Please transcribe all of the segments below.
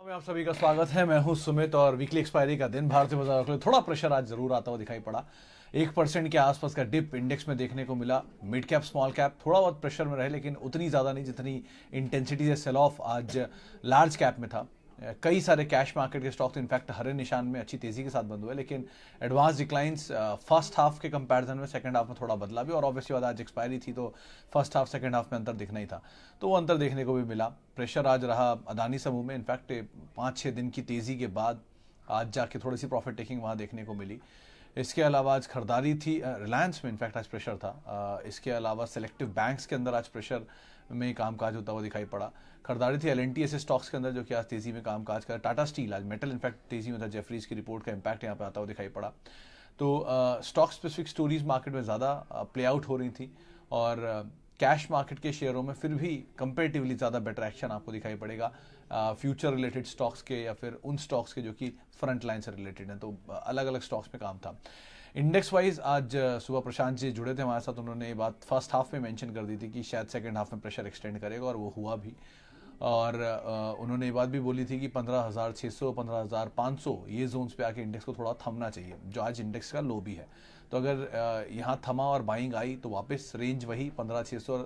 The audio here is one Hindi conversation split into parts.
में आप सभी का स्वागत है। मैं हूं सुमित और वीकली एक्सपायरी का दिन भारतीय बाजारों के लिए थोड़ा प्रेशर आज जरूर आता हुआ दिखाई पड़ा। 1% के आसपास का डिप इंडेक्स में देखने को मिला। मिड कैप स्मॉल कैप थोड़ा बहुत प्रेशर में रहे, लेकिन उतनी ज़्यादा नहीं जितनी इंटेंसिटी से सेल ऑफ आज लार्ज कैप में था। कई सारे कैश मार्केट के स्टॉक्स इनफैक्ट हरे निशान में अच्छी तेजी के साथ बंद हुए, लेकिन एडवांस डिक्लाइंस फर्स्ट हाफ के कंपैरिजन में सेकंड हाफ में थोड़ा बदला भी, और ऑब्वियसली बात आज एक्सपायरी थी तो फर्स्ट हाफ सेकंड हाफ में अंतर दिखना ही था, तो वो अंतर देखने को भी मिला। प्रेशर आज रहा अदानी समूह में। इनफैक्ट 5-6 दिन की तेजी के बाद आज जाके थोड़ी सी प्रॉफिट टेकिंग वहाँ देखने को मिली। इसके अलावा आज खरीदारी थी रिलायंस में, इनफैक्ट आज प्रेशर था। इसके अलावा सेलेक्टिव बैंक्स के अंदर आज प्रेशर में कामकाज होता हुआ दिखाई पड़ा। खरीदारी थी एल&टी ऐसे स्टॉक्स के अंदर जो कि आज तेजी में कामकाज कर। टाटा स्टील आज मेटल इनफैक्ट तेजी में था। जेफरीज की रिपोर्ट का इम्पैक्ट यहाँ पे आता हुआ दिखाई पड़ा। तो स्टॉक स्पेसिफिक स्टोरीज मार्केट में ज़्यादा प्ले आउट हो रही थी, और कैश मार्केट के शेयरों में फिर भी कंपेरेटिवली ज़्यादा बेटर एक्शन आपको दिखाई पड़ेगा फ्यूचर रिलेटेड स्टॉक्स के, या फिर उन स्टॉक्स के जो कि फ्रंट लाइन से रिलेटेड हैं। तो अलग अलग स्टॉक्स में काम था। इंडेक्स वाइज आज सुबह प्रशांत जी जुड़े थे हमारे साथ। उन्होंने ये बात फर्स्ट हाफ में मेंशन कर दी थी कि शायद सेकंड हाफ में प्रेशर एक्सटेंड करेगा, और वो हुआ भी। और उन्होंने ये बात भी बोली थी कि 15,600 15,500 ये जोन्स पे आके इंडेक्स को थोड़ा थमना चाहिए, जो आज इंडेक्स का लो भी है। तो अगर यहाँ थमा और बाइंग आई तो वापस रेंज वही 15,600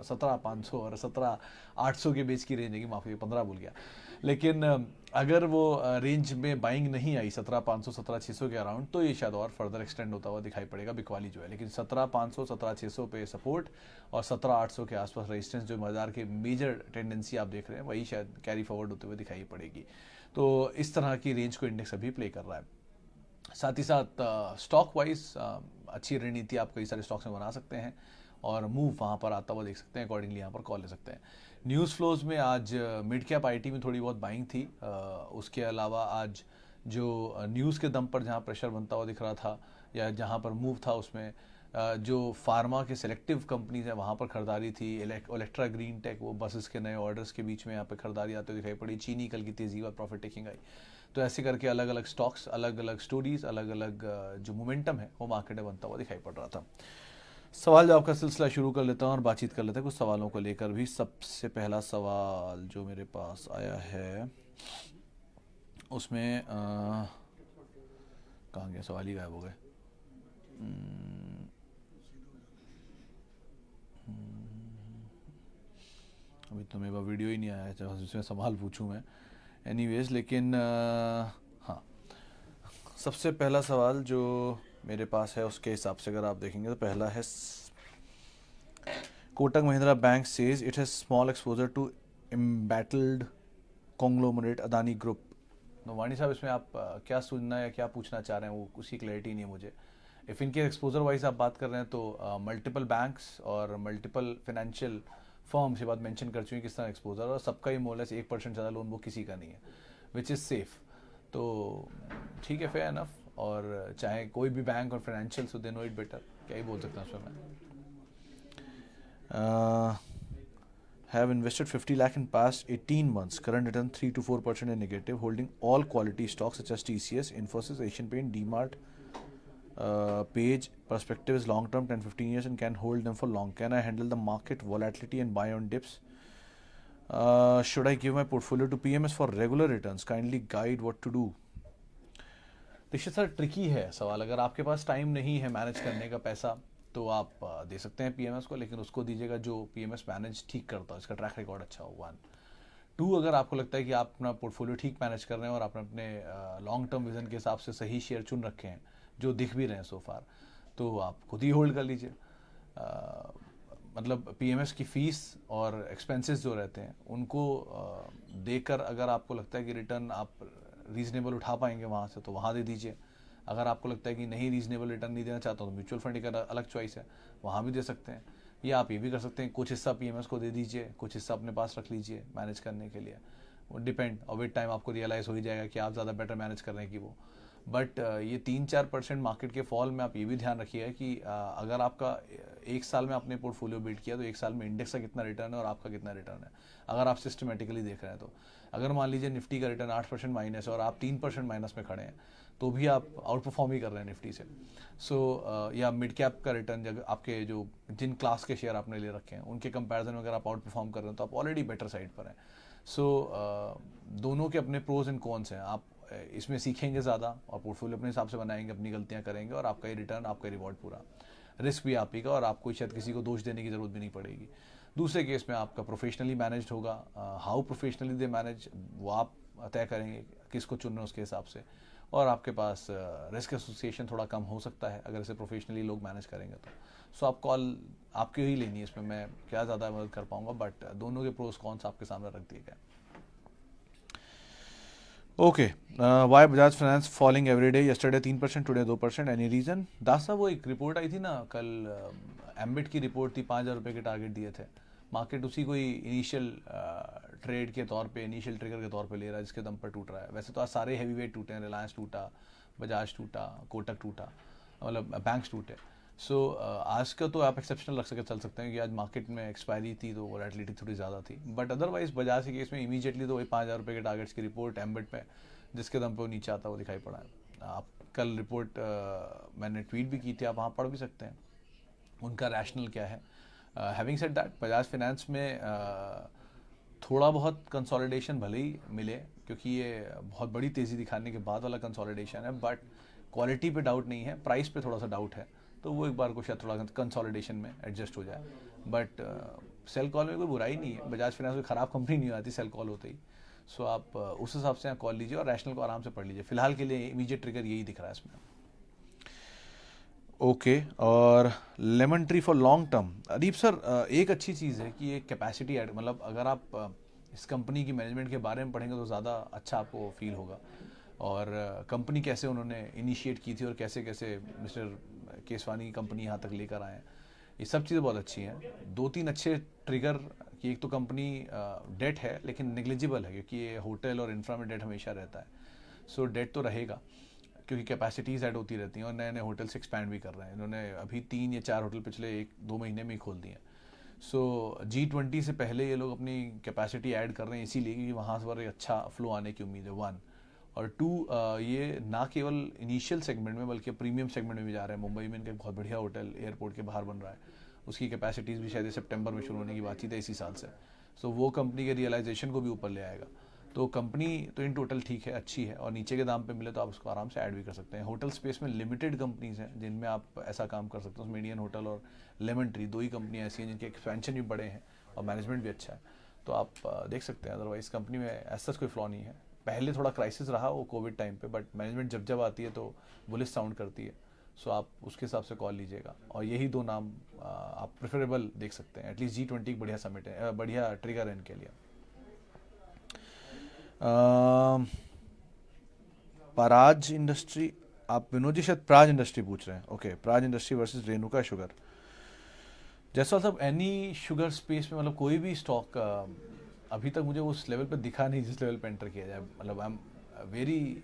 17,500 और 17,800 के बीच की रेंज आएगी। माफी, 15 भूल गया। लेकिन अगर वो रेंज में बाइंग नहीं आई 17,500 17,600 के अराउंड, तो ये शायद और फर्दर एक्सटेंड होता हुआ दिखाई पड़ेगा बिकवाली जो है। लेकिन 17,500 17,600 पे सपोर्ट और 17,800 के आसपास रेजिस्टेंस, जो बाजार के मेजर टेंडेंसी आप देख रहे हैं, वही शायद कैरी फॉरवर्ड होते हुए दिखाई पड़ेगी। तो इस तरह की रेंज को इंडेक्स अभी प्ले कर रहा है। साथ ही साथ स्टॉक वाइज अच्छी रणनीति आप कई सारे स्टॉक्स में बना सकते हैं, और मूव वहाँ पर आता हुआ देख सकते हैं। अकॉर्डिंगली यहाँ पर कॉल ले सकते हैं। न्यूज़ फ्लोज में आज मिड कैप आईटी में थोड़ी बहुत बाइंग थी। उसके अलावा आज जो न्यूज़ के दम पर जहाँ प्रेशर बनता हुआ दिख रहा था, या जहाँ पर मूव था, उसमें जो फार्मा के सेलेक्टिव कंपनीज हैं वहाँ पर खरीदारी थी। इलेक्ट्रा ग्रीन टेक, वो बसेस के नए ऑर्डर्स के बीच में यहाँ पे खरीदारी आते हुए दिखाई पड़ी। चीनी कल की तेजी और प्रॉफिट टेकिंग आई। तो ऐसे करके अलग अलग स्टॉक्स, अलग अलग स्टोरीज, अलग अलग जो मोमेंटम है वो मार्केट में बनता हुआ दिखाई पड़ रहा था। सवाल जवाब का सिलसिला शुरू कर लेता हूँ और बातचीत कर लेते हैं कुछ सवालों को लेकर भी। सबसे पहला सवाल जो मेरे पास आया है उसमें कहाँ गया सवाल, ही गायब हो गए। अभी तो मेरे पास वीडियो ही नहीं आया है जिसमें सवाल पूछूं मैं। एनीवेज, लेकिन हाँ, सबसे पहला सवाल जो मेरे पास है उसके हिसाब से अगर आप देखेंगे तो पहला है, Kotak Mahindra bank says it has small exposure to embattled conglomerate Adani group. Vani साहब, इसमें आप क्या सुनना या क्या पूछना चाह रहे हैं, वो उसकी क्लैरिटी नहीं है मुझे। इफ़ इनके एक्सपोजर वाइज आप बात कर रहे हैं तो मल्टीपल बैंक्स और मल्टीपल फाइनेंशियल फर्म से बात मेंशन कर चुकी है किस तरह एक्सपोजर, और सबका ही मोलेस 1% ज़्यादा लोन बुक किसी का नहीं है, विच इज़ सेफ। तो ठीक है, फेयर इनफ। और चाहे कोई भी बैंक और financial, so they know it better, क्या ही बोल सकता हूँ उसमें मैं। Have invested 50 lakh in past 18 months. Current return 3 to 4% in negative. Holding all quality stocks such as TCS, Infosys, Asian Paint, DMart. Page perspective is long term, 10-15 years, and can hold them for long. Can I handle the market volatility and buy on dips? Should I give my portfolio to PMS for regular returns? Kindly guide what to do. Dikshit sir, tricky है सवाल। अगर आपके पास टाइम नहीं है मैनेज करने का पैसा, तो आप दे सकते हैं पीएमएस को, लेकिन उसको दीजिएगा जो पीएमएस मैनेज ठीक करता हो, इसका ट्रैक रिकॉर्ड अच्छा हो। 1 2, अगर आपको लगता है कि आप अपना पोर्टफोलियो ठीक मैनेज कर रहे हैं और आपने अपने लॉन्ग टर्म विजन के हिसाब से सही शेयर चुन रखे हैं जो दिख भी रहे हैं सो फार, तो आप खुद ही होल्ड कर लीजिए। मतलब पीएमएस की फ़ीस और एक्सपेंसेस जो रहते हैं उनको देकर अगर आपको लगता है कि रिटर्न आप रीजनेबल उठा पाएंगे वहाँ से, तो वहाँ दे दीजिए। अगर आपको लगता है कि नहीं, रीजनेबल रिटर्न नहीं देना चाहता हूँ, तो म्यूचुअल फंड का अलग चॉइस है, वहाँ भी दे सकते हैं। या आप ये भी कर सकते हैं, कुछ हिस्सा पीएमएस को दे दीजिए, कुछ हिस्सा अपने पास रख लीजिए मैनेज करने के लिए। वो डिपेंड, और विद टाइम आपको रियलाइज़ हो ही जाएगा कि आप ज़्यादा बेटर मैनेज कर रहे हैं कि वो। बट ये 3-4% मार्केट के फॉल में आप ये भी ध्यान रखिएगा कि अगर आपका 1 साल में आपने पोर्टफोलियो बिल्ड किया, तो 1 साल में इंडेक्स का कितना रिटर्न है और आपका कितना रिटर्न है, अगर आप सिस्टमेटिकली देख रहे हैं तो। अगर मान लीजिए निफ्टी का रिटर्न 8% माइनस है और आप 3% माइनस में खड़े हैं, तो भी आप आउट परफॉर्म ही कर रहे हैं निफ्टी से। सो या मिड कैप का रिटर्न, आपके जो जिन क्लास के शेयर आपने ले रखे हैं उनके कंपैरिजन में अगर आप आउट परफॉर्म कर रहे हैं, तो आप ऑलरेडी बेटर साइड पर हैं। सो दोनों के अपने प्रोज एंड कॉन्स हैं। आप इसमें सीखेंगे ज़्यादा और पोर्टफोलियो अपने हिसाब से बनाएंगे, अपनी गलतियां करेंगे और आपका ही रिटर्न, आपका रिवॉर्ड पूरा। रिस्क भी आप ही का और आपको शायद किसी को दोष देने की ज़रूरत भी नहीं पड़ेगी। दूसरे केस में आपका प्रोफेशनली मैनेज्ड होगा। हाउ प्रोफेशनली दे मैनेज वो आप तय करेंगे, किसको चुनना है उसके हिसाब से। और आपके पास रिस्क एसोसिएशन थोड़ा कम हो सकता है अगर इसे प्रोफेशनली लोग मैनेज करेंगे तो। सो आप कॉल आपके ही लेनी है, इसमें मैं क्या ज़्यादा मदद कर पाऊंगा, बट दोनों के प्रोस कॉन्स आपके सामने रख दिए गए। Okay, why Bajaj finance falling everyday, yesterday 3%, today 2%, any reason? Das साहब, वो एक रिपोर्ट आई थी ना कल, एम्बिट की रिपोर्ट थी, 5,000 रुपये के टारगेट दिए थे। मार्केट उसी को ही इनिशियल ट्रेड के तौर पे, इनिशियल ट्रिगर के तौर पे ले रहा है, जिसके दम पर टूट रहा है। वैसे तो आज सारे हैवी वेट टूटे हैं, रिलायंस टूटा, बजाज टूटा, कोटक टूटा, मतलब बैंक्स टूटे। सो आज का तो आप एक्सेप्शनल रख चल सकते हैं कि आज मार्केट में एक्सपायरी थी तो वोलेटिलिटी थोड़ी ज़्यादा थी, बट अदरवाइज बजाज के केस में इमीडिएटली तो वही 5,000 रुपये के टारगेट्स की रिपोर्ट एम्बिट पे, जिसके दम पे वो नीचे आता हुआ दिखाई पड़ा है। आप कल रिपोर्ट मैंने ट्वीट भी की थी, आप वहाँ पढ़ भी सकते हैं उनका रैशनल क्या है। Having said that, Bajaj finance में थोड़ा बहुत कंसोलिडेशन भले ही मिले, क्योंकि ये बहुत बड़ी तेज़ी दिखाने के बाद वाला कंसोलिडेशन है, बट क्वालिटी पे डाउट नहीं है, प्राइस पे थोड़ा सा डाउट है, तो वो एक बार को शायद थोड़ा कंसोलिडेशन में एडजस्ट हो जाए। बट सेल कॉल में कोई बुराई नहीं है, बजाज फाइनेंस कोई ख़राब कंपनी नहीं आती सेल कॉल होते ही। सो आप उस हिसाब से यहाँ कॉल लीजिए और रैशनल को आराम से पढ़ लीजिए। फिलहाल के लिए इमीडिएट ट्रिगर यही दिख रहा है इसमें। ओके, और lemon tree for long term, Adeep sir, एक अच्छी चीज़ है कि ये कैपेसिटी ऐड, मतलब अगर आप इस कंपनी की मैनेजमेंट के बारे में पढ़ेंगे तो ज़्यादा अच्छा आपको फील होगा। और कंपनी कैसे उन्होंने इनिशिएट की थी और कैसे कैसे मिस्टर केसवानी की कंपनी यहाँ तक लेकर आए हैं, ये सब चीज़ें बहुत अच्छी हैं। 2-3 अच्छे ट्रिगर कि एक तो कंपनी डेट है लेकिन नेग्लिजिबल है, क्योंकि ये होटल और इंफ्रा में डेट हमेशा रहता है। सो डेट तो रहेगा क्योंकि कैपेसिटीज ऐड होती रहती हैं और नए नए होटल से एक्सपैंड भी कर रहे हैं। इन्होंने अभी 3 या 4 होटल पिछले 1-2 महीने में ही खोल दिए हैं। सो G20 से पहले ये लोग अपनी कैपेसिटी ऐड कर रहे हैं, इसीलिए कि वहाँ से एक अच्छा फ्लो आने की उम्मीद है, 1। और 2, ये ना केवल इनिशियल सेगमेंट में बल्कि प्रीमियम सेगमेंट में भी जा रहे हैं। मुंबई में इनका एक बहुत बढ़िया होटल एयरपोर्ट के बाहर बन रहा है, उसकी कैपेसिटीज़ भी शायद सितंबर में शुरू होने की बातचीत है इसी साल से। सो वो कंपनी के रियलाइजेशन को भी ऊपर ले आएगा। तो कंपनी तो इन टोटल ठीक है, अच्छी है, और नीचे के दाम पे मिले तो आप उसको आराम से ऐड भी कर सकते हैं। होटल स्पेस में लिमिटेड कंपनीज हैं जिनमें आप ऐसा काम कर सकते हो। उसमें इंडियन होटल और लेमन ट्री 2 ही कंपनियाँ ऐसी हैं जिनके एक्सपेंशन भी बड़े हैं और मैनेजमेंट भी अच्छा है, तो आप देख सकते हैं। अदरवाइज कंपनी में ऐसा कोई फ्लॉ नहीं है। पहले थोड़ा क्राइसिस रहा वो कोविड टाइम पे, बट मैनेजमेंट जब जब आती है तो बुलिश साउंड करती है। सो आप उसके हिसाब से कॉल लीजिएगा, और यही 2 नाम आप प्रेफरेबल देख सकते हैं। एटलीस्ट G20 एक बढ़िया समिट है, बढ़िया ट्रिगर है इनके लिए। पराज इंडस्ट्री, आप विनोद जी शायद प्राज इंडस्ट्री पूछ रहे हैं। Okay, Praj industry versus Renuka sugar. जैसा साहब, एनी शुगर स्पेस में मतलब कोई भी स्टॉक अभी तक मुझे उस लेवल पे दिखा नहीं जिस लेवल पे एंटर किया जाए। मतलब आई एम वेरी,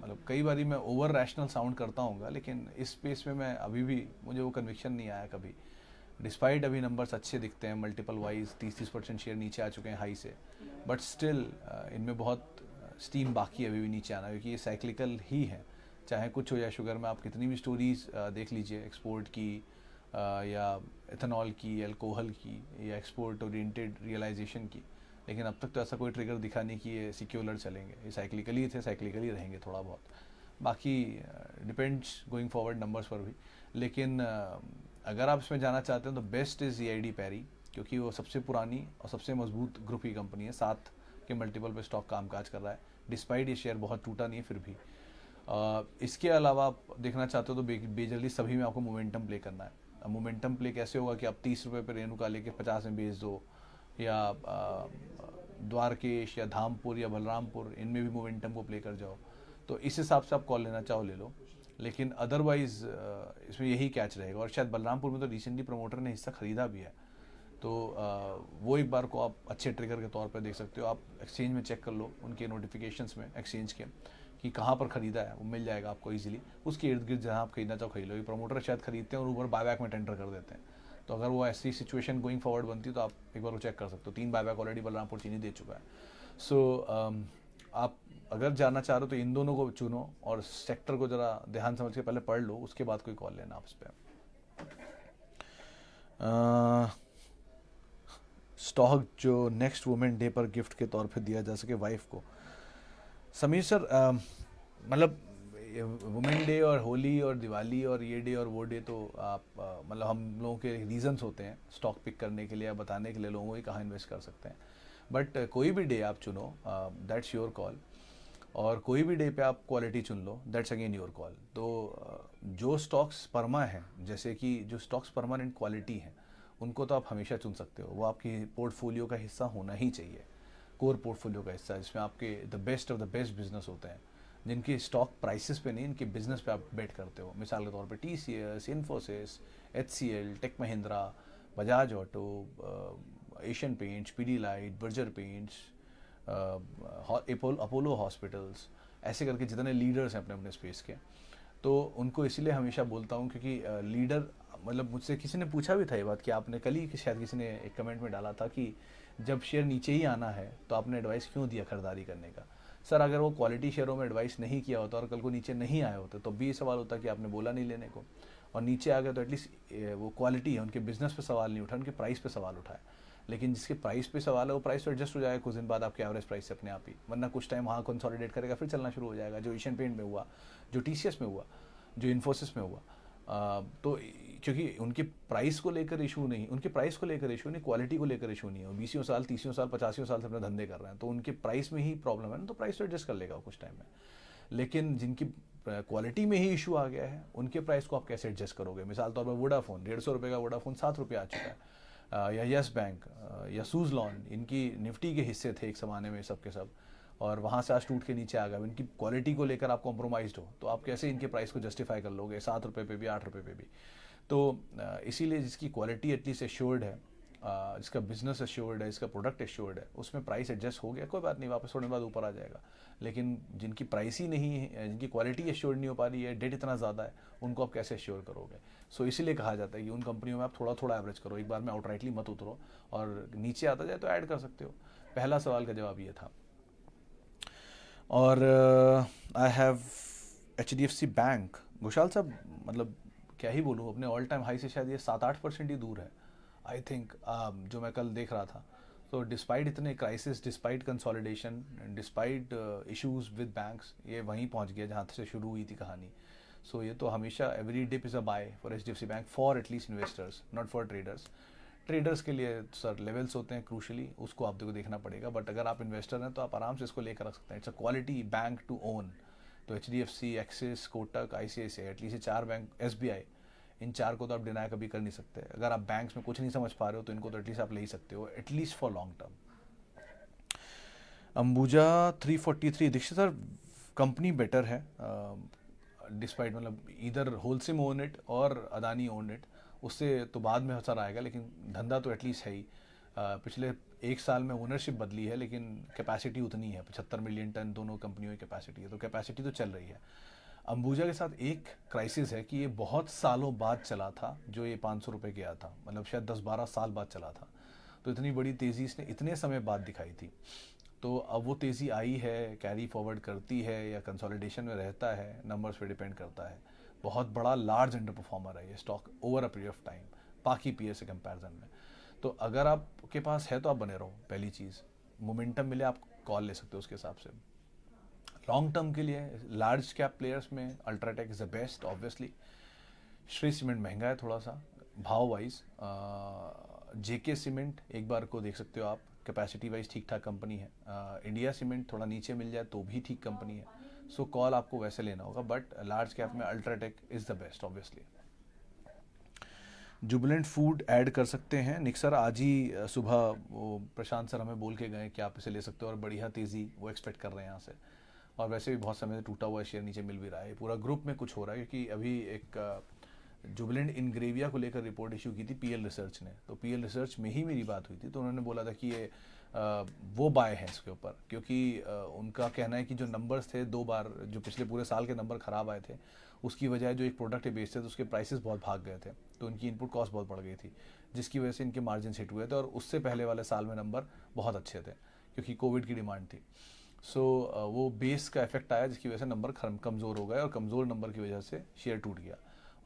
मतलब कई बारी मैं ओवर रैशनल साउंड करता हूँ, लेकिन इस स्पेस में मैं अभी भी, मुझे वो कन्विक्शन नहीं आया कभी, डिस्पाइट अभी नंबर्स अच्छे दिखते हैं, मल्टीपल वाइज 30% शेयर नीचे आ चुके हैं हाई से, बट स्टिल इनमें बहुत स्टीम बाकी है अभी भी नीचे आना, क्योंकि ये साइक्लिकल ही है। चाहे कुछ हो जाए शुगर में, आप कितनी भी स्टोरीज देख लीजिए, एक्सपोर्ट की या इथेनॉल की, अल्कोहल की, या एक्सपोर्ट ओरिएंटेड रियलाइजेशन की, लेकिन अब तक तो ऐसा कोई ट्रिगर दिखा नहीं कि ये सिक्योलर चलेंगे। ये साइक्लिकली थे, साइक्लिकली रहेंगे थोड़ा बहुत। बाकी डिपेंड्स गोइंग फॉरवर्ड नंबर्स पर भी। लेकिन अगर आप इसमें जाना चाहते हैं तो बेस्ट इज़ EID पैरी, क्योंकि वो सबसे पुरानी और सबसे मजबूत ग्रुप की कंपनी है, 7 के मल्टीपल पे स्टॉक कामकाज कर रहा है, डिस्पाइट ये शेयर बहुत टूटा नहीं है फिर भी। इसके अलावा आप देखना चाहते हो तो बेजल्दी सभी में आपको मोमेंटम प्ले करना है। मोमेंटम प्ले कैसे होगा कि आप 30 रुपये पर रेणुका लेके 50 में बेच दो, या द्वारकेश या धामपुर या बलरामपुर, इनमें भी मोमेंटम को प्ले कर जाओ। तो इस हिसाब से आप कॉल लेना चाहो ले लो, लेकिन अदरवाइज इसमें यही कैच रहेगा। और शायद बलरामपुर में तो रिसेंटली प्रमोटर ने हिस्सा खरीदा भी है, तो वो एक बार को आप अच्छे ट्रिगर के तौर पर देख सकते हो। आप एक्सचेंज में चेक कर लो, उनके नोटिफिकेशंस में एक्सचेंज के, कि कहाँ पर खरीदा है, वो मिल जाएगा आपको इजीली। उसके इर्द गिर्द जहाँ आप खरीदना चाहो खरीद लो। ये प्रमोटर शायद खरीदते हैं और ऊपर बायबैक में टेंडर कर देते हैं, तो अगर वो ऐसी सिचुएशन गोइंग फॉरवर्ड बनती है तो आप एक बार वो चेक कर सकते हो। 3 बायबैक ऑलरेडी बलरामपुर चीनी दे चुका है। सो आप अगर जाना चाह रहे हो तो इन दोनों को चुनो, और सेक्टर को जरा ध्यान समझ के पहले पढ़ लो, उसके बाद कोई कॉल लेना आप इस पर। स्टॉक जो नेक्स्ट वुमेन डे पर गिफ्ट के तौर पे दिया जा सके वाइफ को। समीर सर, मतलब वुमेन डे और होली और दिवाली और ये डे और वो डे तो आप मतलब हम लोगों के रीजंस होते हैं स्टॉक पिक करने के लिए या बताने के लिए लोगों को कहाँ इन्वेस्ट कर सकते हैं, बट कोई भी डे आप चुनो, दैट्स योर कॉल। और कोई भी डे पे आप क्वालिटी चुन लो, दैट्स अगेन योर कॉल। तो जो स्टॉक्स परमा हैं, जैसे कि जो स्टॉक्स परमानेंट क्वालिटी हैं, उनको तो आप हमेशा चुन सकते हो, वो आपकी पोर्टफोलियो का हिस्सा होना ही चाहिए, कोर पोर्टफोलियो का हिस्सा, जिसमें आपके the best of the best business होते हैं, जिनकी स्टॉक प्राइसेस पे नहीं, इनके बिजनेस पे आप बेट करते हो। मिसाल के तौर पे TCS, Infosys, HCL, tech Mahindra, Bajaj auto, asian paints, Pidilite, Berger paints, Apollo hospitals, ऐसे करके जितने लीडर्स हैं अपने अपने स्पेस के, तो उनको इसीलिए हमेशा बोलता हूँ क्योंकि लीडर, मतलब मुझसे किसी ने पूछा भी था ये बात कि आपने कल ही शायद किसी ने एक कमेंट में डाला था कि जब शेयर नीचे ही आना है तो आपने एडवाइस क्यों दिया खरीदारी करने का। सर, अगर वो क्वालिटी शेयरों में एडवाइस नहीं किया होता और कल को नीचे नहीं आए होते तो भी ये सवाल होता कि आपने बोला नहीं लेने को, और नीचे आ गए तो एटलीस्ट वो क्वालिटी है, उनके बिजनेस पे सवाल नहीं उठा, उनके प्राइस पे सवाल उठाया। लेकिन जिसके प्राइस पे सवाल है वो प्राइस तो एडजस्ट हो जाएगा कुछ दिन बाद आपके एवरेज प्राइस से अपने आप ही, वरना कुछ टाइम वहाँ कंसोलिडेट करेगा फिर चलना शुरू हो जाएगा, जो एशियन पेंट में हुआ, जो TCS में हुआ, जो इन्फोसिस में हुआ। तो क्योंकि उनके प्राइस को लेकर इशू नहीं, उनके प्राइस को लेकर इशू नहीं, क्वालिटी को लेकर इशू नहीं है, 20 साल 30 साल 50 साल से अपने धंधे कर रहे हैं, तो उनके प्राइस में ही प्रॉब्लम है ना, तो प्राइस तो एडजस्ट कर लेगा कुछ टाइम में। लेकिन जिनकी क्वालिटी में ही इशू आ गया है, उनके प्राइस को आप कैसे एडजस्ट करोगे। मिसाल तौर पर वोडाफोन, 150 रुपये का वोडाफोन 7 रुपये आ चुका है, या यस बैंक या सूजलॉन, इनकी निफ्टी के हिस्से थे एक ज़माने में सब के सब, और वहाँ से आज टूट के नीचे आ गए। इनकी क्वालिटी को लेकर आप कॉम्प्रोमाइज़ हो तो आप कैसे इनके प्राइस को जस्टिफाई कर लोगे 7 रुपये पे भी, 8 रुपये पे भी। तो इसीलिए जिसकी क्वालिटी एटलीस्ट एश्योर्ड है, जिसका बिजनेस एश्योर्ड है, जिसका प्रोडक्ट एश्योर्ड है, उसमें प्राइस एडजस्ट हो गया, कोई बात नहीं, वापस थोड़े बाद ऊपर आ जाएगा। लेकिन जिनकी प्राइस ही नहीं है, जिनकी क्वालिटी एश्योर्ड नहीं हो पा रही है, डेट इतना ज़्यादा है, उनको आप कैसे एश्योर करोगे। सो इसीलिए कहा जाता है कि उन कंपनियों में आप थोड़ा थोड़ा एवरेज करो, एक बार में आउटराइटली मत उतरो, और नीचे आता जाए तो ऐड कर सकते हो। पहला सवाल का जवाब ये था। और I have HDFC bank, Ghoshal साहब, मतलब क्या ही बोलूँ, अपने ऑल टाइम हाई से शायद ये 7-8% ही दूर है आई थिंक, जो मैं कल देख रहा था। तो डिस्पाइट इतने crisis, despite consolidation, despite issues with banks, ये वहीं पहुंच गया जहाँ से शुरू हुई थी कहानी। सो ये तो हमेशा every dip is a buy for HDFC bank, for at least investors, not for traders. Traders के लिए सर लेवल्स होते हैं क्रूशली, उसको आपको देखना पड़ेगा, बट अगर आप इन्वेस्टर हैं तो आप आराम से इसको लेकर रख सकते हैं। It's a quality bank to own. तो HDFC, Axis, Kotak, ICICI, at least ये 4 बैंक, SBI, इन 4 को तो आप डिनाई कभी कर नहीं सकते। अगर आप बैंक्स में कुछ नहीं समझ पा रहे हो तो इनको तो एटलीस्ट आप ले ही सकते हो, at least for long term. Ambuja 343, Dikshit sir, company better है डिस्पाइट, मतलब इधर होलसेल ओन इट और अदानी ओन इट, उससे तो बाद में असर आएगा, लेकिन धंधा तो एटलीस्ट है ही। पिछले 1 साल में ओनरशिप बदली है लेकिन कैपेसिटी उतनी है, 75 मिलियन टन दोनों कंपनियों की कैपेसिटी है, तो कैपेसिटी तो चल रही है। अंबुजा के साथ एक क्राइसिस है कि ये बहुत सालों बाद चला था, जो ये 500 रुपये गया था, मतलब शायद 10-12 साल बाद चला था। तो इतनी बड़ी तेज़ी इसने इतने समय बाद दिखाई थी। तो अब वो तेज़ी आई है, कैरी फॉरवर्ड करती है या कंसोलिडेशन में रहता है, नंबर्स पे डिपेंड करता है। बहुत बड़ा लार्ज अंडर परफॉर्मर है ये stock over a period of time, बाकी पीयर से कंपैरिजन में। तो अगर आपके पास है तो आप बने रहो, पहली चीज़। मोमेंटम मिले आप कॉल ले सकते हो उसके हिसाब से। लॉन्ग टर्म के लिए लार्ज कैप प्लेयर्स में UltraTech is the best obviously. Shri cement महंगा है थोड़ा सा भाव वाइज। JK सीमेंट एक बार को देख सकते हो आप, कैपेसिटी वाइज ठीक ठाक कंपनी है। इंडिया सीमेंट थोड़ा नीचे मिल जाए तो भी ठीक कंपनी है। सो कॉल आपको वैसे लेना होगा, बट लार्ज कैप में UltraTech is the best obviously. Jubilant food add कर सकते हैं निक सर, आज ही सुबह वो प्रशांत सर हमें बोल के गए कि आप इसे ले सकते हो, और बढ़िया तेज़ी वो एक्सपेक्ट कर रहे हैं यहाँ से। और वैसे भी बहुत समय से टूटा हुआ शेयर नीचे मिल भी रहा है, पूरा ग्रुप में कुछ हो रहा है, क्योंकि अभी एक जुबिलेंट इनग्रेविया को लेकर रिपोर्ट इशू की थी PL रिसर्च ने, तो PL रिसर्च में ही मेरी बात हुई थी, तो उन्होंने बोला था कि ये वो बाय है इसके ऊपर, क्योंकि उनका कहना है कि जो नंबर्स थे 2 बार, जो पिछले पूरे साल के नंबर ख़राब आए थे, उसकी वजह जो एक प्रोडक्ट बेचते थे तो उसके प्राइसेस बहुत भाग गए थे, तो उनकी इनपुट कॉस्ट बहुत बढ़ गई थी, जिसकी वजह से इनके मार्जिन हिट हुए थे, और उससे पहले वाले साल में नंबर बहुत अच्छे थे क्योंकि कोविड की डिमांड थी। सो वो बेस का इफेक्ट आया, जिसकी वजह से नंबर कमज़ोर हो गए, और कमज़ोर नंबर की वजह से शेयर टूट गया,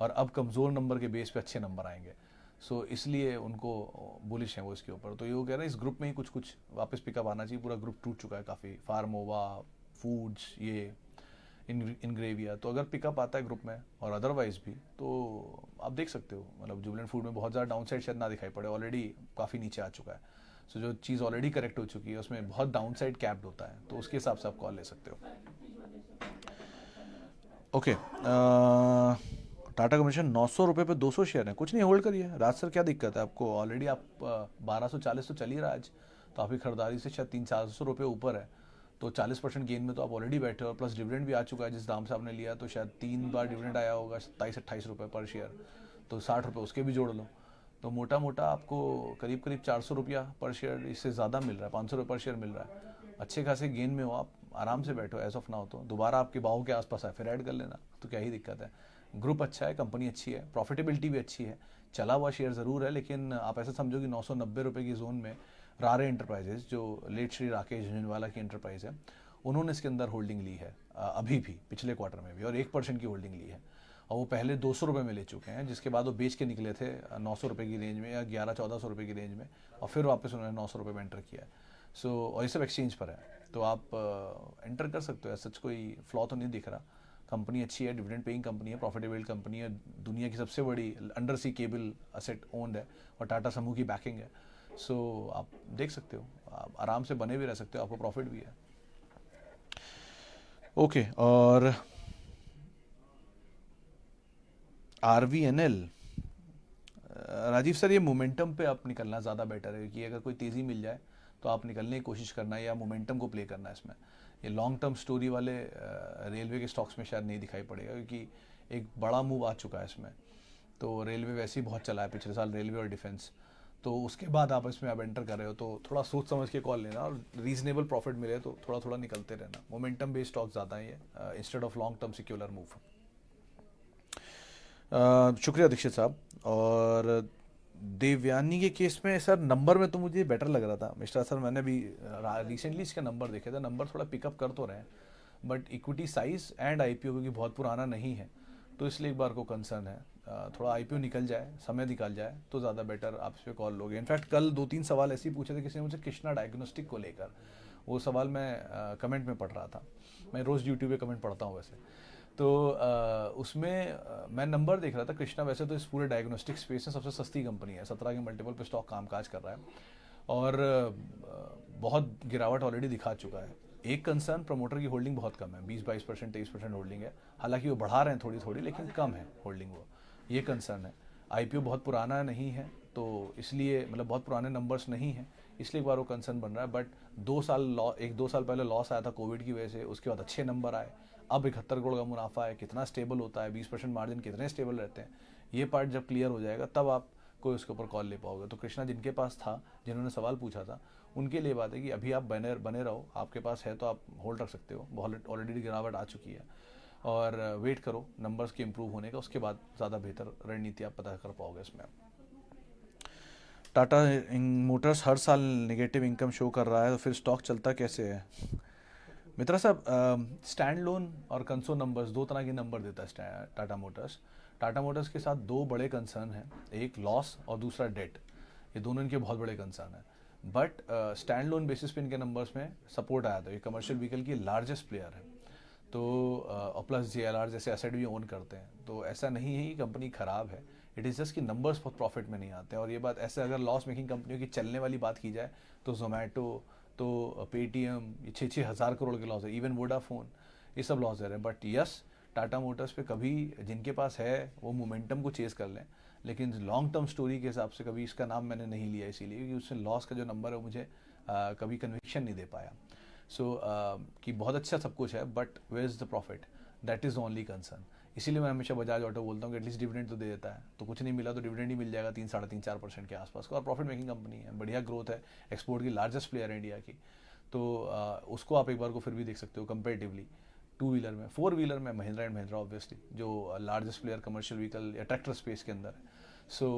और अब कमज़ोर नंबर के बेस पे अच्छे नंबर आएंगे। सो इसलिए उनको बुलिश है वो इसके ऊपर। तो ये वो कह रहे हैं इस ग्रुप में ही कुछ कुछ वापस पिकअप आना चाहिए, पूरा ग्रुप टूट चुका है काफ़ी, फार्मोवा, फूड्स, ये इनग्रेविया। तो अगर पिकअप आता है ग्रुप में और अदरवाइज भी तो आप देख सकते हो, मतलब जुबिलेंट फूड में बहुत ज़्यादा डाउनसाइड शायद ना दिखाई पड़े, ऑलरेडी काफ़ी नीचे आ चुका है। सो जो चीज़ ऑलरेडी करेक्ट हो चुकी है उसमें बहुत डाउनसाइड कैप्ड होता है, तो उसके हिसाब से आप कॉल ले सकते हो। ओके, टाटा कम्युनिकेशन 900 रुपये पे 200 शेयर है, कुछ नहीं, होल्ड करिए। राज सर क्या दिक्कत है आपको, ऑलरेडी आप 1240 तो चल ही रहा है आज, तो आपकी खरीदारी से शायद 300-400 रुपये ऊपर है, तो 40% गेन में तो आप ऑलरेडी बैठे हो, प्लस डिविडेंड भी आ चुका है जिस दाम से आपने लिया, तो शायद 3 बार डिविडेंड आया होगा 27-28 रुपये पर शेयर, तो 60 रुपये उसके भी जोड़ लो, तो मोटा मोटा आपको करीब करीब 400 रुपया पर शेयर इससे ज़्यादा मिल रहा है, 500 रुपये पर शेयर मिल रहा है। अच्छे खासे गेन में हो आप, आराम से बैठो एज ऑफ नाउ। तो दोबारा आपके बाहों के आसपास है फिर ऐड कर लेना, तो क्या ही दिक्कत है। ग्रुप अच्छा है, कंपनी अच्छी है, प्रॉफिटेबिलिटी भी अच्छी है, चला हुआ शेयर ज़रूर है, लेकिन आप ऐसा समझो कि 990 रुपये की जोन में रारे एंटरप्राइजेज, जो लेट श्री राकेश झुंझुनवाला की एंटरप्राइज है, उन्होंने इसके अंदर होल्डिंग ली है अभी भी, पिछले क्वार्टर में भी, और 1% की होल्डिंग ली है, और वो पहले 200 रुपये में ले चुके हैं, जिसके बाद वो बेच के निकले थे 900 रुपये की रेंज में या 1100-1400 रुपये की रेंज में, और फिर वापस उन्होंने 900 रुपये में एंटर किया है। सो और ये सब एक्सचेंज पर है, तो आप एंटर कर सकते हो, सच कोई फ्लॉ तो नहीं दिख रहा। कंपनी अच्छी है, डिविडेंड पेइंग कंपनी है, प्रॉफिटेबल कंपनी है, दुनिया की सबसे बड़ी under sea cable asset owned है, और टाटा समूह की बैकिंग है। सो आप देख सकते हो, आप आराम से बने भी रह सकते हो, आपको प्रॉफिट भी है। ओके, और RVNL, राजीव सर ये मोमेंटम पे आप निकलना ज़्यादा बेटर है, कि अगर कोई तेज़ी मिल जाए तो आप निकलने की कोशिश करना है या मोमेंटम को प्ले करना है इसमें। ये लॉन्ग टर्म स्टोरी वाले रेलवे के स्टॉक्स में शायद नहीं दिखाई पड़ेगा, क्योंकि एक बड़ा मूव आ चुका है इसमें, तो रेलवे वैसे ही बहुत चला है पिछले साल, रेलवे और डिफेंस, तो उसके बाद आप इसमें अब एंटर कर रहे हो, तो थोड़ा सोच समझ के कॉल लेना, और रीजनेबल प्रॉफिट मिले तो थोड़ा थोड़ा निकलते रहना। मोमेंटम बेस्ड स्टॉक ज़्यादा ही है instead of long term secular move. शुक्रिया दीक्षित साहब। और देवयानी के केस में सर नंबर में तो मुझे बेटर लग रहा था मिस्टर सर, मैंने भी रिसेंटली इसके नंबर देखे थे, नंबर थोड़ा पिकअप कर तो रहे हैं, but equity size and IPO क्योंकि बहुत पुराना नहीं है, तो इसलिए एक बार को कंसर्न है। थोड़ा IPO निकल जाए, समय निकाल जाए तो ज़्यादा बेटर आप इस पर कॉल लोगे। इनफैक्ट कल 2-3 सवाल ऐसे ही पूछे थे किसी ने मुझे कृष्णा डायग्नोस्टिक को लेकर, वो सवाल मैं कमेंट में पढ़ रहा था, मैं रोज़ यूट्यूब पे कमेंट पढ़ता हूँ वैसे, तो उसमें मैं नंबर देख रहा था। कृष्णा वैसे तो इस पूरे डायग्नोस्टिक स्पेस में सबसे सस्ती कंपनी है, 17 के मल्टीपल पे स्टॉक कामकाज कर रहा है, और बहुत गिरावट ऑलरेडी दिखा चुका है। एक कंसर्न, प्रमोटर की होल्डिंग बहुत कम है, 20-22%, 23% होल्डिंग है, हालांकि वो बढ़ा रहे हैं थोड़ी थोड़ी, लेकिन कम है होल्डिंग वो, ये कंसर्न है। IPO बहुत पुराना नहीं है, तो इसलिए मतलब बहुत पुराने नंबर्स नहीं हैं, इसलिए एक बार वो कंसर्न बन रहा है। बट 2 साल पहले लॉस आया था कोविड की वजह से, उसके बाद अच्छे नंबर आए, अब 71 करोड़ का मुनाफा है, कितना स्टेबल होता है, 20% मार्जिन कितने स्टेबल रहते हैं, ये पार्ट जब क्लियर हो जाएगा तब आप कोई उसके ऊपर कॉल ले पाओगे। तो कृष्णा जिनके पास था, जिन्होंने सवाल पूछा था, उनके लिए बात है कि अभी आप बने रहो, आपके पास है तो आप होल्ड रख सकते हो, बहुत ऑलरेडी गिरावट आ चुकी है, और वेट करो नंबर्स के इम्प्रूव होने का, उसके बाद ज़्यादा बेहतर रणनीति आप पता कर पाओगे इसमें। टाटा मोटर्स हर साल नेगेटिव इनकम शो कर रहा है, तो फिर स्टॉक चलता कैसे है? मित्रा साहब, स्टैंड लोन और कंसो नंबर्स, दो तरह के नंबर देता है टाटा मोटर्स। टाटा मोटर्स के साथ दो बड़े कंसर्न हैं, एक लॉस और दूसरा डेट, ये दोनों इनके बहुत बड़े कंसर्न हैं। बट स्टैंड लोन बेसिस पे इनके नंबर्स में सपोर्ट आया था, ये कमर्शियल व्हीकल की लार्जेस्ट प्लेयर है, तो और प्लस JLR जैसे एसेट भी ओन करते हैं, तो ऐसा नहीं है कि कंपनी ख़राब है, इट इज़ जस्ट कि नंबर्स बहुत प्रॉफिट में नहीं आते हैं। और ये बात ऐसे, अगर लॉस मेकिंग कंपनियों की चलने वाली बात की जाए तो जोमेटो, तो पेटीएम, ये 6-6 हज़ार करोड़ के लॉस है, इवन वोडाफोन, ये सब लॉस दे रहे हैं। बट यस, टाटा मोटर्स पे कभी जिनके पास है वो मोमेंटम को चेज़ कर लें, लेकिन लॉन्ग टर्म स्टोरी के हिसाब से कभी इसका नाम मैंने नहीं लिया, इसीलिए क्योंकि उससे लॉस का जो नंबर है मुझे कभी कन्विक्शन नहीं दे पाया। सो कि बहुत अच्छा सब कुछ है, but where is the profit, that is only concern. इसीलिए मैं हमेशा बजाज ऑटो बोलता हूँ कि एटलीस्ट डिविडेंड तो दे देता है, तो कुछ नहीं मिला तो डिविडेंड ही मिल जाएगा 3-3.5-4% के आसपास का, और प्रॉफिट मेकिंग कंपनी है, बढ़िया ग्रोथ है, एक्सपोर्ट की लार्जेस्ट प्लेयर है इंडिया की, तो उसको आप एक बार को फिर भी देख सकते हो कंपेरेटिवली। 2 व्हीलर में, 4 व्हीलर में महिंद्रा एंड महिंद्रा ऑब्वियसली जो लार्जेस्ट प्लेयर कमर्शियल व्हीकल या ट्रैक्टर स्पेस के अंदर है। सो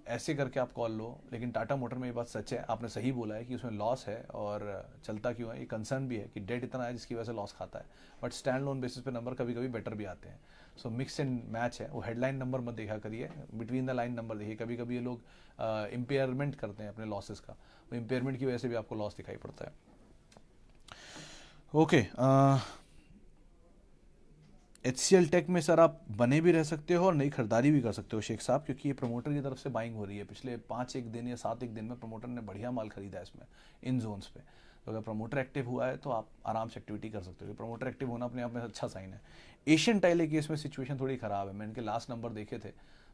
ऐसे करके आप कॉल लो। लेकिन टाटा मोटर में ये बात सच है, आपने सही बोला है कि उसमें लॉस है और चलता क्यों है, ये कंसर्न भी है कि डेट इतना है जिसकी वजह से लॉस खाता है, बट स्टैंड लोन बेसिस पे नंबर कभी कभी बेटर भी आते हैं। सो मिक्स एंड मैच है, वो हेडलाइन नंबर मत देखा करिए, बिटवीन द लाइन नंबर देखिए। कभी कभी ये लोग इम्पेयरमेंट करते हैं अपने लॉसेस का, वो इम्पेयरमेंट की वजह से भी आपको लॉस दिखाई पड़ता है। ओके, HCL टेक में सर आप बने भी रह सकते हो और नई खरीदारी भी कर सकते हो शेख साहब, क्योंकि ये प्रमोटर की तरफ से बाइंग हो रही है। पिछले 5 दिन या 7 दिन में प्रमोटर ने बढ़िया माल खरीदा है इसमें, इन जोन्स पे। तो अगर प्रमोटर एक्टिव हुआ है तो आप आराम से एक्टिविटी कर सकते हो। प्रमोटर एक्टिव होना अपने आप में अच्छा साइन है। एशियन टाइल केस में सिचुएशन थोड़ी ख़राब है, मैं इनके लास्ट नंबर देखे थे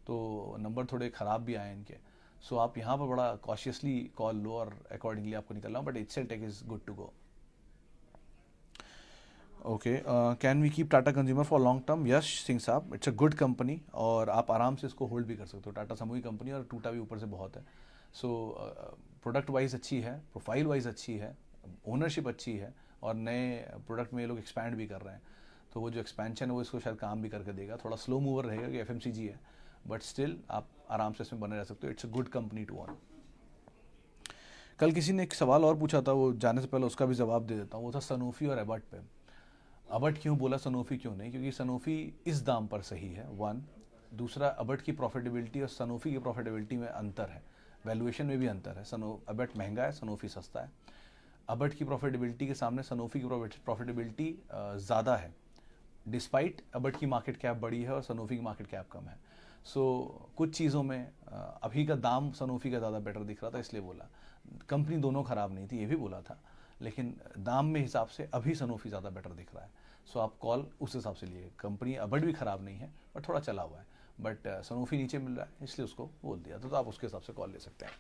तो नंबर थोड़े ख़राब भी आए इनके। सो आप यहाँ पर बड़ा कॉशियसली कॉल लो और अकॉर्डिंगली आपको निकलना, but HCL tech is good to go. Okay, can we keep Tata consumer for long term? Yes Singh साहब, इट्स अ गुड कंपनी और आप आराम से इसको होल्ड भी कर सकते हो। टाटा समूही कंपनी और टूटा भी ऊपर से बहुत है। सो प्रोडक्ट वाइज अच्छी है, प्रोफाइल वाइज अच्छी है, ओनरशिप अच्छी है और नए प्रोडक्ट में ये लोग एक्सपैंड भी कर रहे हैं। तो वो जो एक्सपेंशन है वो इसको शायद काम भी करके देगा। थोड़ा स्लो मूवर रहेगा कि FMCG है, बट स्टिल आप आराम से इसमें बने रह सकते हो। It's a good company to own. कल किसी ने एक सवाल और पूछा था, वो जाने से पहले उसका भी जवाब दे देता हूँ। वो था सनोफी और एबट पे। अबट क्यों बोला, सनोफी क्यों नहीं? क्योंकि सनोफी इस दाम पर सही है, वन। दूसरा, अबट की प्रॉफिटेबिलिटी और सनोफी की प्रॉफिटेबिलिटी में अंतर है, वैल्यूएशन में भी अंतर है। अबट महंगा है, सनोफी सस्ता है। अबट की प्रॉफिटेबिलिटी के सामने सनोफी की प्रॉफिटेबिलिटी ज़्यादा है, डिस्पाइट अबट की मार्केट कैप बड़ी है और सनोफी की मार्केट कैप कम है। सो कुछ चीज़ों में अभी का दाम सनोफी का ज़्यादा बेटर दिख रहा था, इसलिए बोला। कंपनी दोनों ख़राब नहीं थी, ये भी बोला था, लेकिन दाम में हिसाब से अभी सनोफी ज़्यादा बेटर दिख रहा है। सो आप कॉल उस हिसाब से लिए। कंपनी अबट भी ख़राब नहीं है, बट थोड़ा चला हुआ है, बट सनोफी नीचे मिल रहा है, इसलिए उसको बोल दिया तो आप उसके हिसाब से कॉल ले सकते हैं।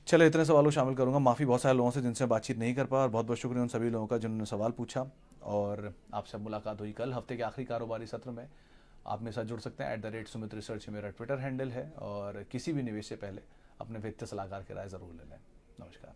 चलो, इतने सवालों शामिल करूंगा। माफ़ी बहुत सारे लोगों से जिनसे बातचीत नहीं कर पाया, और बहुत बहुत शुक्रिया उन सभी लोगों का जिन्होंने सवाल पूछा। और आपसे मुलाकात हुई कल हफ्ते के आखिरी कारोबारी सत्र में। आप मेरे साथ जुड़ सकते हैं @सुमित रिसर्च मेरा ट्विटर हैंडल है, और किसी भी निवेश से पहले अपने वित्तीय सलाहकार की राय ज़रूर ले लें। नमस्कार।